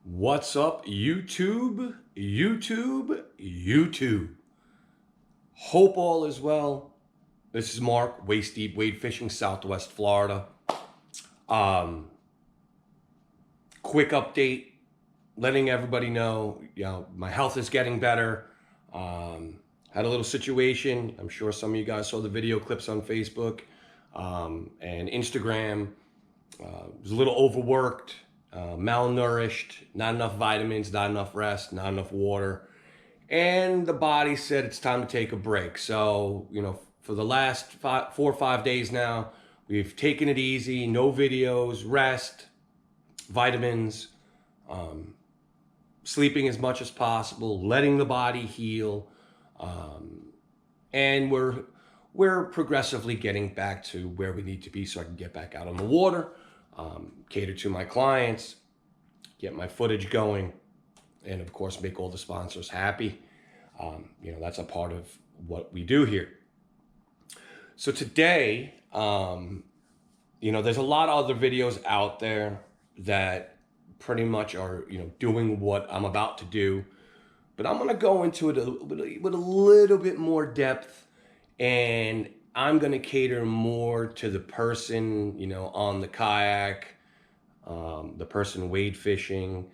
What's up, YouTube? YouTube. Hope all is well. This is Mark, Waist Deep Wade Fishing, Southwest Florida. Quick update, letting everybody know, my health is getting better. Had a little situation. I'm sure some of you guys saw the video clips on Facebook and Instagram. Was a little overworked. Malnourished, not enough vitamins, not enough rest, not enough water. And the body said it's time to take a break. So, for the last 4 or 5 days now, we've taken it easy, no videos, rest, vitamins, sleeping as much as possible, letting the body heal. And we're progressively getting back to where we need to be so I can get back out on the water. Cater to my clients, get my footage going, and of course make all the sponsors happy. That's a part of what we do here. So today, there's a lot of other videos out there that pretty much are, doing what I'm about to do, but I'm going to go into it with a little bit more depth, and I'm going to cater more to the person, on the kayak, the person wade fishing,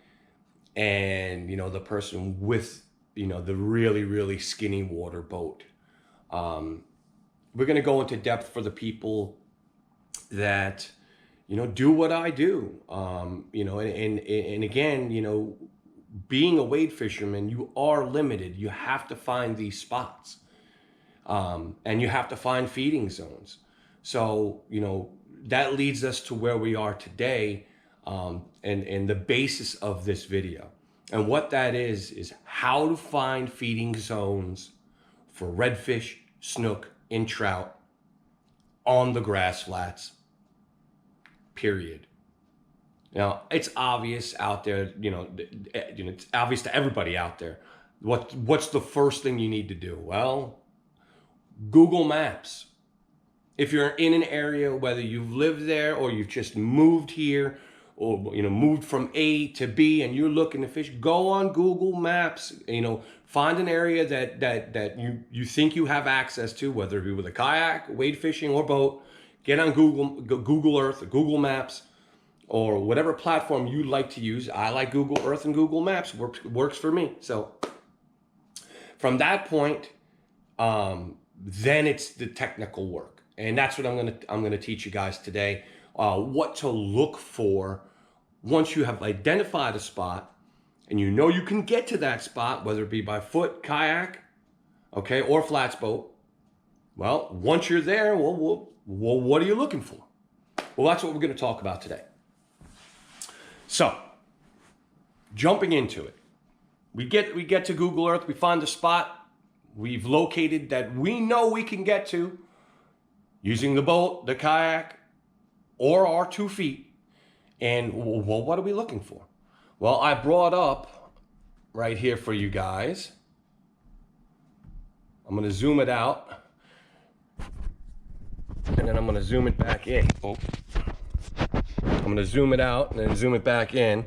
and, the person with, the really, really skinny water boat. We're going to go into depth for the people that, do what I do. And again, being a wade fisherman, you are limited. You have to find these spots. And you have to find feeding zones. So, that leads us to where we are today, and the basis of this video. And what that is how to find feeding zones for redfish, snook, and trout on the grass flats, period. Now, it's obvious out there, it's obvious to everybody out there. What's the first thing you need to do? Well, Google Maps. If you're in an area, whether you've lived there or you've just moved here, or moved from A to B and you're looking to fish, go on Google Maps. Find an area that you think you have access to, whether it be with a kayak, wade fishing, or boat. Get on Google Earth, or Google Maps, or whatever platform you like to use. I like Google Earth and Google Maps. Works for me. So from that point, then it's the technical work, and that's what I'm gonna teach you guys today. What to look for once you have identified a spot, and you can get to that spot, whether it be by foot, kayak, okay, or flats boat. Well, once you're there, well, what are you looking for? Well, that's what we're going to talk about today. So, jumping into it, we get to Google Earth, we find the spot we've located that we know we can get to using the boat, the kayak, or our 2 feet. And well, what are we looking for? Well, I brought up right here for you guys. I'm going to zoom it out, and then I'm going to zoom it back in. I'm going to zoom it out and then zoom it back in.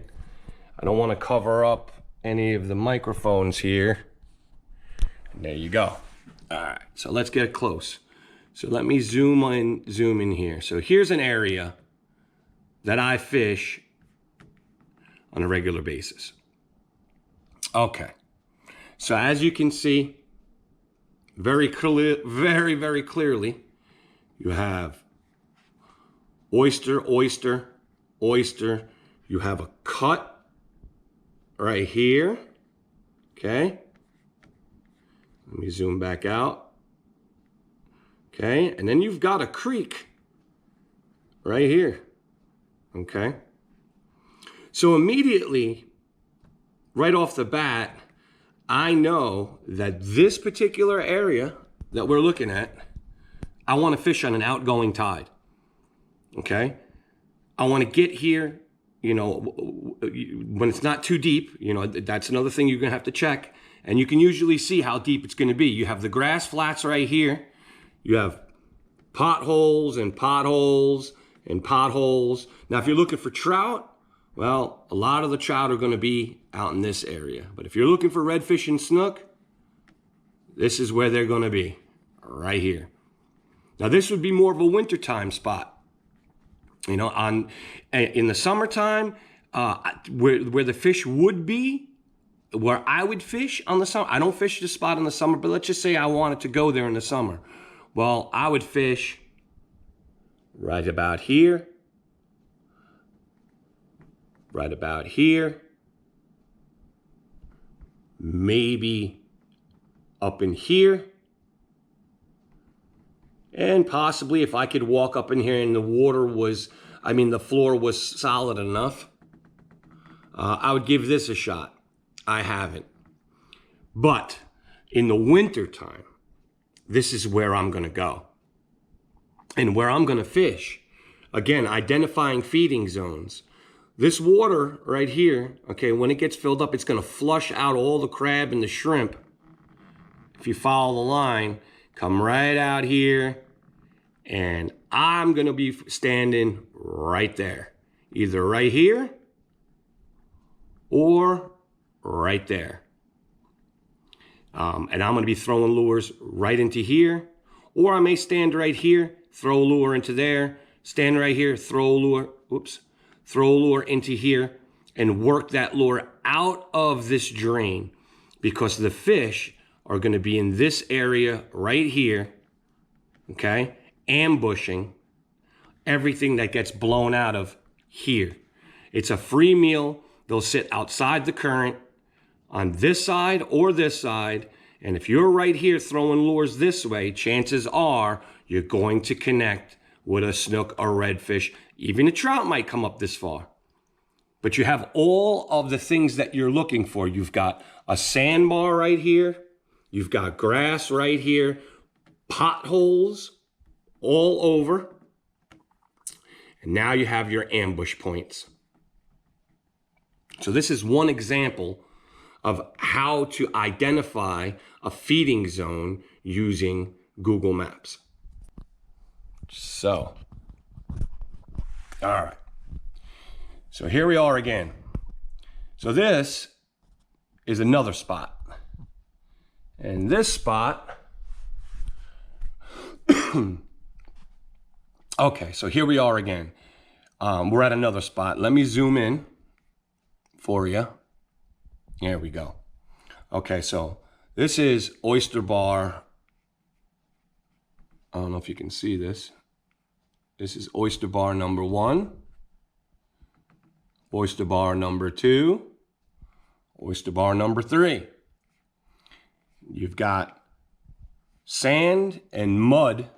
I don't want to cover up any of the microphones here. And there you go. All right, so let's get close. So let me zoom in here. So here's an area that I fish on a regular basis. Okay. So as you can see, very clearly, you have oyster. You have a cut right here. Okay. Let me zoom back out. Okay, and then you've got a creek right here. Okay. So immediately, right off the bat, I know that this particular area that we're looking at, I want to fish on an outgoing tide. Okay. I want to get here, when it's not too deep, that's another thing you're going to have to check. And you can usually see how deep it's going to be. You have the grass flats right here. You have potholes and potholes and potholes. Now, if you're looking for trout, Well, a lot of the trout are going to be out in this area. But if you're looking for redfish and snook, this is where they're going to be, right here. Now, this would be more of a wintertime spot. You know, in the summertime, where the fish would be, where I would fish on the summer. I don't fish the spot in the summer, but let's just say I wanted to go there in the summer. Well, I would fish right about here, right about here, maybe up in here, and possibly if I could walk up in here and the water was, the floor was solid enough, I would give this a shot. I haven't. But in the winter time, this is where I'm going to go. And where I'm going to fish. Again, identifying feeding zones. This water right here, okay, when it gets filled up, it's going to flush out all the crab and the shrimp. If you follow the line, come right out here, and I'm going to be standing right there. Either right here or right there. And I'm going to be throwing lures right into here, or I may stand right here, throw a lure into there, stand right here, throw a lure into here, and work that lure out of this drain, because the fish are going to be in this area right here, okay, ambushing everything that gets blown out of here. It's a free meal. They'll sit outside the current on this side or this side, and if you're right here throwing lures this way, chances are you're going to connect with a snook or redfish. Even a trout might come up this far. But you have all of the things that you're looking for. You've got a sandbar right here. You've got grass right here. Potholes all over. And now you have your ambush points. So this is one example of how to identify a feeding zone using Google Maps. So, all right. So here we are again. So this is another spot. And this spot, okay, so here we are again. We're at another spot. Let me zoom in for you. There we go. Okay, so this is oyster bar. I don't know if you can see this. This is oyster bar number 1, oyster bar number 2, oyster bar number 3. You've got sand and mud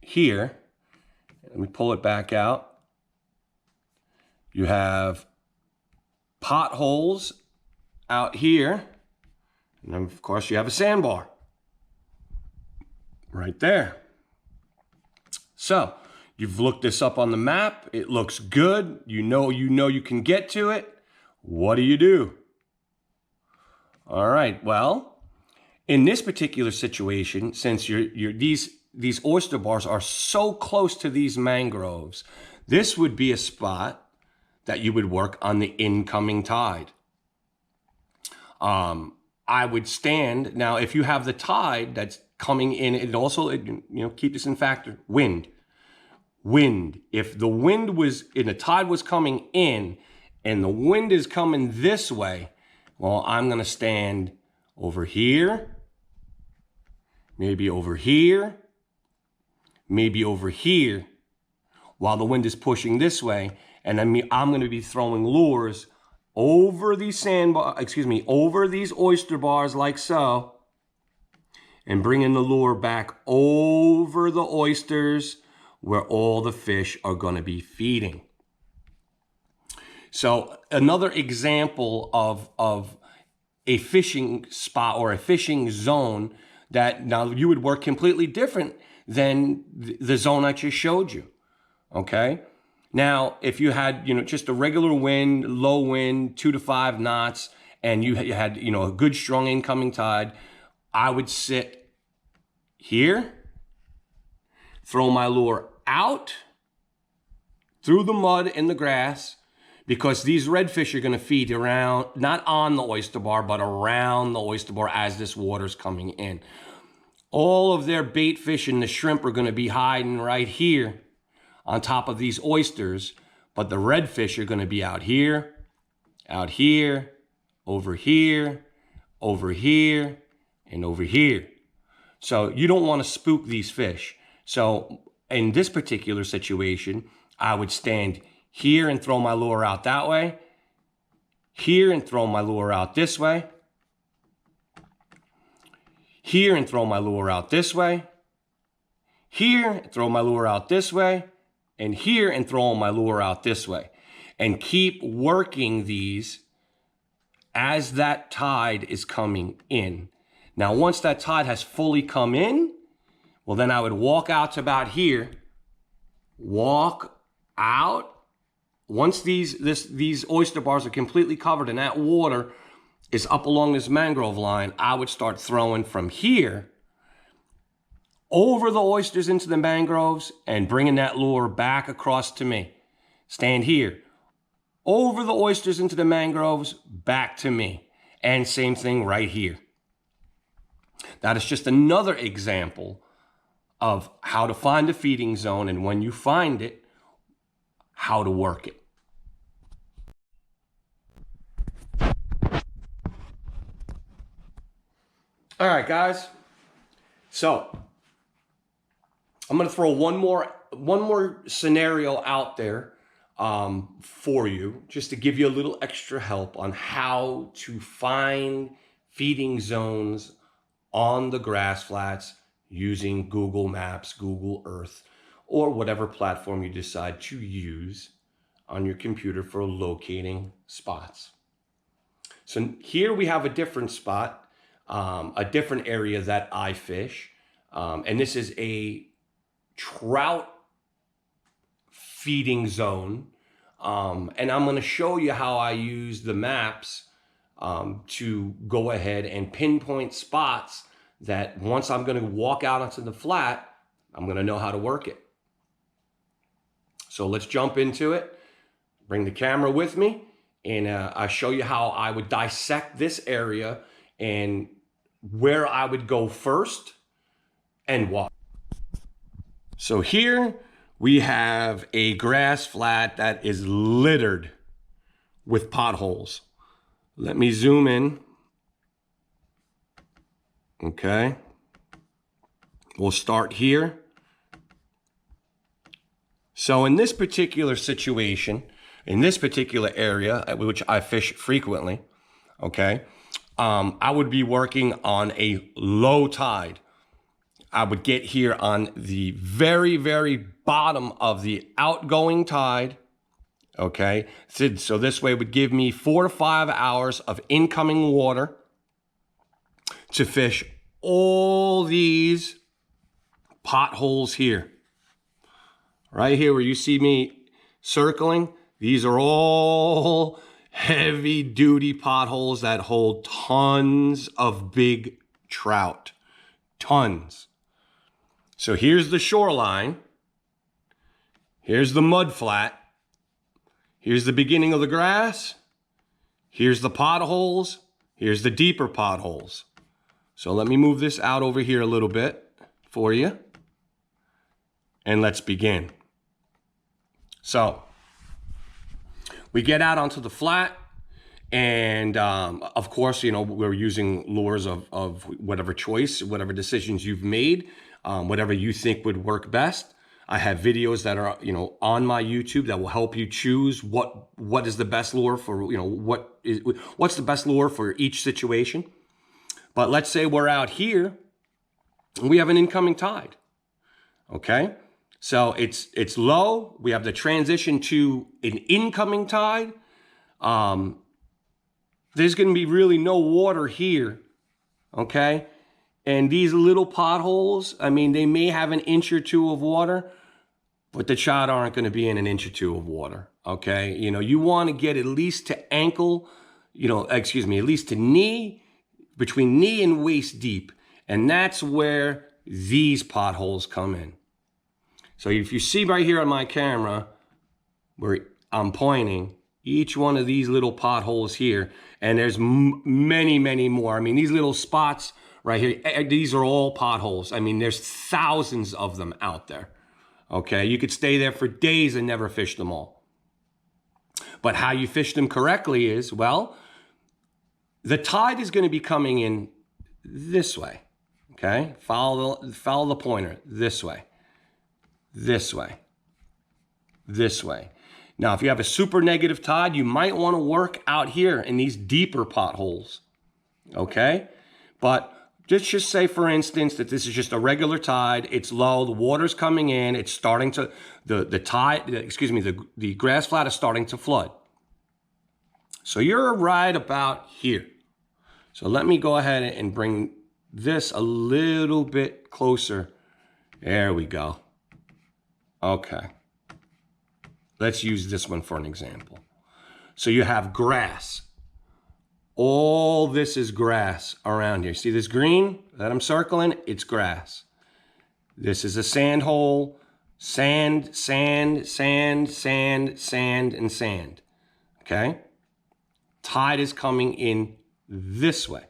here. Let me pull it back out. You have potholes out here. And then of course you have a sandbar right there. So you've looked this up on the map. It looks good. You know you can get to it. What do? All right, well, in this particular situation, since these oyster bars are so close to these mangroves, this would be a spot that you would work on the incoming tide. I would stand, now if you have the tide that's coming in, it also, keep this in factor, wind. If the wind was, and the tide was coming in, and the wind is coming this way, well, I'm gonna stand over here, maybe over here, maybe over here, while the wind is pushing this way, and I'm going to be throwing lures over these over these oyster bars like so, and bringing the lure back over the oysters where all the fish are going to be feeding. So another example of a fishing spot or a fishing zone that now you would work completely different than the zone I just showed you, okay? Now, if you had, just a regular wind, low wind, 2 to 5 knots, and you had, a good strong incoming tide, I would sit here, throw my lure out through the mud and the grass, because these redfish are going to feed around, not on the oyster bar, but around the oyster bar as this water's coming in. All of their bait fish and the shrimp are going to be hiding right here on top of these oysters, but the redfish are going to be out here, over here, over here, and over here. So you don't want to spook these fish. So in this particular situation, I would stand here and throw my lure out that way, here and throw my lure out this way, here and throw my lure out this way, here and throw my lure out this way, and here and throw my lure out this way. And keep working these as that tide is coming in. Now, once that tide has fully come in, well, then I would walk out to about here, walk out. Once these oyster bars are completely covered and that water is up along this mangrove line, I would start throwing from here over the oysters into the mangroves and bringing that lure back across to me. Stand here, over the oysters into the mangroves, back to me. And same thing right here. That is just another example of how to find a feeding zone, and when you find it, how to work it. All right, guys. So I'm going to throw one more scenario out there for you, just to give you a little extra help on how to find feeding zones on the grass flats using Google Maps, Google Earth, or whatever platform you decide to use on your computer for locating spots. So here we have a different spot, a different area that I fish, and this is a trout feeding zone, and I'm going to show you how I use the maps to go ahead and pinpoint spots that once I'm going to walk out onto the flat, I'm going to know how to work it. So let's jump into it. Bring the camera with me, and I'll show you how I would dissect this area and where I would go first and why. So here we have a grass flat that is littered with potholes. Let me zoom in. Okay. We'll start here. So in this particular situation, in this particular area, which I fish frequently, okay, I would be working on a low tide. I would get here on the very, very bottom of the outgoing tide, okay? So this way would give me 4 to 5 hours of incoming water to fish all these potholes here. Right here where you see me circling, these are all heavy duty potholes that hold tons of big trout. Tons. So here's the shoreline. Here's the mud flat. Here's the beginning of the grass. Here's the potholes. Here's the deeper potholes. So let me move this out over here a little bit for you. And let's begin. So we get out onto the flat, and of course, you know, we're using lures of whatever choice, whatever decisions you've made, whatever you think would work best. I have videos that are, you know, on my YouTube that will help you choose what is the best lure for, you know, what's the best lure for each situation. But let's say we're out here and we have an incoming tide. Okay? So it's low. We have the transition to an incoming tide. There's going to be really no water here. Okay? And these little potholes, I mean, they may have an inch or two of water, but the trout aren't going to be in an inch or two of water. Okay? You know, you want to get at least to ankle, you know, excuse me, at least to knee, between knee and waist deep. And that's where these potholes come in. So if you see right here on my camera where I'm pointing, each one of these little potholes here, and there's many, many more. I mean, these little spots right here, these are all potholes. I mean, there's thousands of them out there. Okay, you could stay there for days and never fish them all. But how you fish them correctly is, well, the tide is going to be coming in this way. Okay, follow the pointer this way, this way, this way. Now, if you have a super negative tide, you might want to work out here in these deeper potholes. Okay, but just say, for instance, that this is just a regular tide. It's low. The water's coming in. It's starting to the grass flat is starting to flood. So you're right about here. So let me go ahead and bring this a little bit closer. There we go. Okay. Let's use this one for an example. So you have grass. All this is grass around here. See this green that I'm circling? It's grass. This is a sand hole. Sand, sand, sand, sand, sand, and sand. Okay? Tide is coming in this way.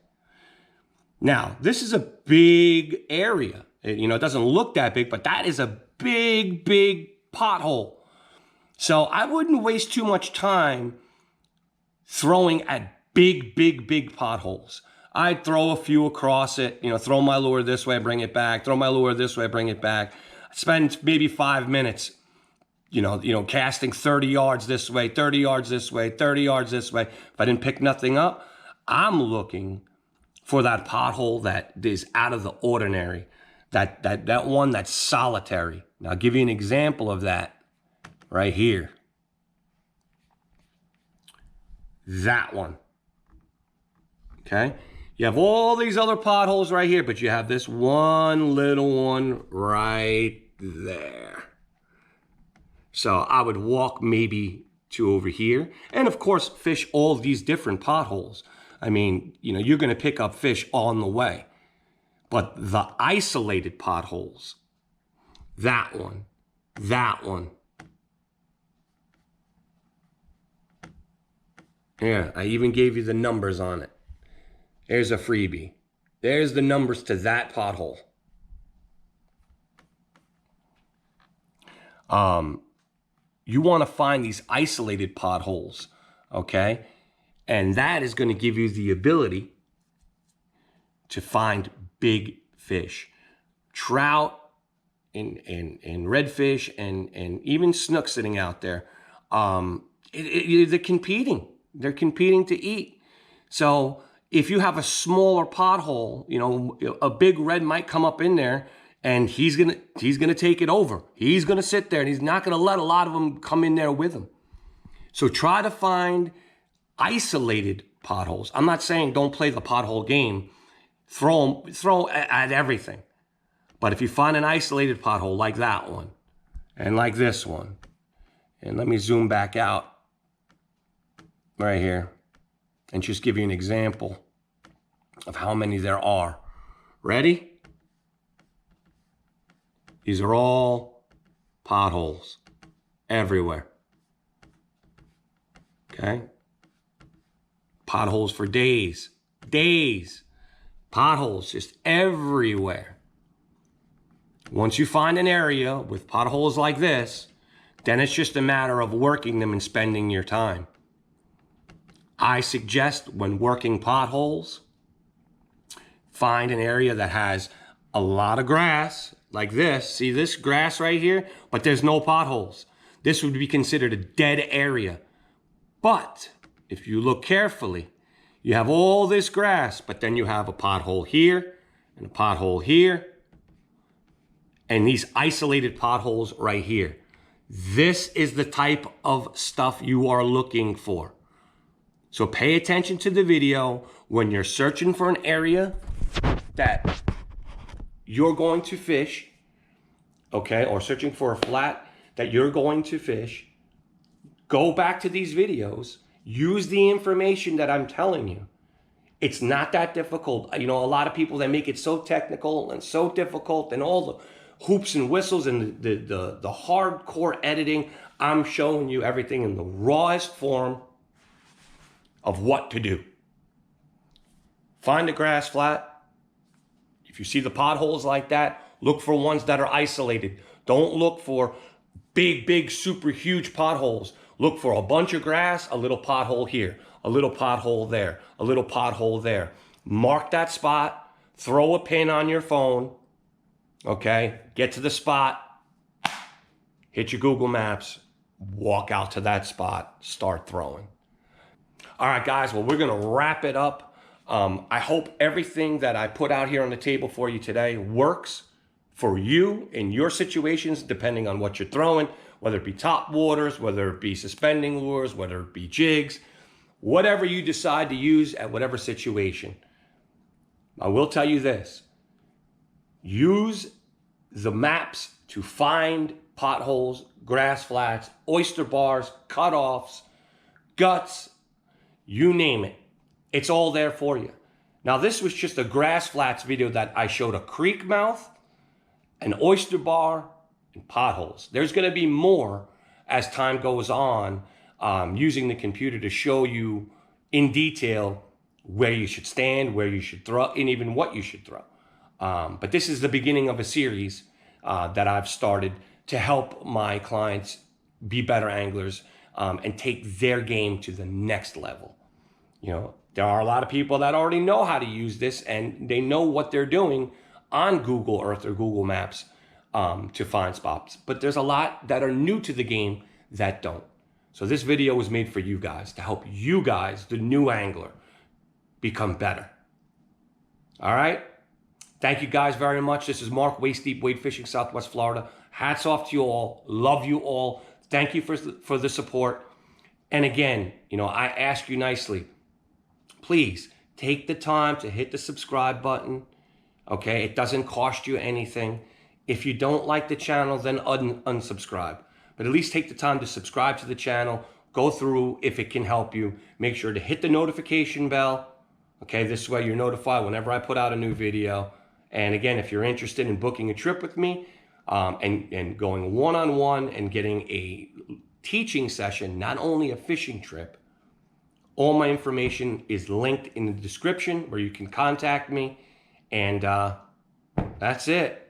Now, this is a big area. You know, it doesn't look that big, but that is a big, big pothole. So I wouldn't waste too much time throwing at big, big, big potholes. I'd throw a few across it, you know, throw my lure this way, bring it back, throw my lure this way, bring it back. Spend maybe 5 minutes, you know, casting 30 yards this way, 30 yards this way, 30 yards this way. If I didn't pick nothing up, I'm looking for that pothole that is out of the ordinary, that one that's solitary. Now, I'll give you an example of that right here. That one. Okay? You have all these other potholes right here, but you have this one little one right there. So I would walk maybe to over here, and of course fish all these different potholes. I mean, you know, you're going to pick up fish on the way. But the isolated potholes, that one, yeah, I even gave you the numbers on it. There's a freebie. There's the numbers to that pothole. You want to find these isolated potholes, okay? And that is going to give you the ability to find big fish. Trout and redfish and even snook sitting out there. They're competing. They're competing to eat. So if you have a smaller pothole, you know, a big red might come up in there and he's gonna take it over. He's gonna sit there and he's not gonna let a lot of them come in there with him. So try to find isolated potholes. I'm not saying don't play the pothole game. Throw at everything. But if you find an isolated pothole like that one and like this one, and let me zoom back out right here and just give you an example of how many there are. Ready? These are all potholes everywhere. Okay? Potholes for days. Potholes just everywhere. Once you find an area with potholes like this, then it's just a matter of working them and spending your time. I suggest when working potholes, find an area that has a lot of grass, like this. See this grass right here? But there's no potholes. This would be considered a dead area. But if you look carefully, you have all this grass, but then you have a pothole here and a pothole here, and these isolated potholes right here. This is the type of stuff you are looking for. So pay attention to the video when you're searching for an area that you're going to fish, okay, or searching for a flat that you're going to fish. Go back to these videos. Use the information that I'm telling you. It's not that difficult. You know, a lot of people that make it so technical and so difficult and all hoops and whistles and the hardcore editing. I'm showing you everything in the rawest form of what to do. Find a grass flat. If you see the potholes like that, look for ones that are isolated. Don't look for big, super huge potholes. Look for a bunch of grass, a little pothole here, a little pothole there, a little pothole there. Mark that spot, throw a pin on your phone, okay? Get to the spot, hit your Google Maps, walk out to that spot, start throwing. All right, guys, well, we're gonna wrap it up. I hope everything that I put out here on the table for you today works for you in your situations, depending on what you're throwing, whether it be top waters, whether it be suspending lures, whether it be jigs, whatever you decide to use at whatever situation. I will tell you this, use the maps to find potholes, grass flats, oyster bars, cutoffs, guts, you name it. It's all there for you. Now, this was just a grass flats video that I showed a creek mouth, an oyster bar, and potholes. There's going to be more as time goes on, using the computer to show you in detail where you should stand, where you should throw, and even what you should throw. But this is the beginning of a series that I've started to help my clients be better anglers and take their game to the next level. You know, there are a lot of people that already know how to use this and they know what they're doing on Google Earth or Google Maps to find spots. But there's a lot that are new to the game that don't. So this video was made for you guys, to help you guys, the new angler, become better. All right? Thank you guys very much. This is Mark, Waist Deep Wade Fishing, Southwest Florida. Hats off to you all. Love you all. Thank you for the support. And again, you know, I ask you nicely, please take the time to hit the subscribe button. Okay, it doesn't cost you anything. If you don't like the channel, then unsubscribe. But at least take the time to subscribe to the channel. Go through if it can help you. Make sure to hit the notification bell. Okay, this way you're notified whenever I put out a new video. And again, if you're interested in booking a trip with me and going one-on-one and getting a teaching session, not only a fishing trip, all my information is linked in the description where you can contact me. And that's it.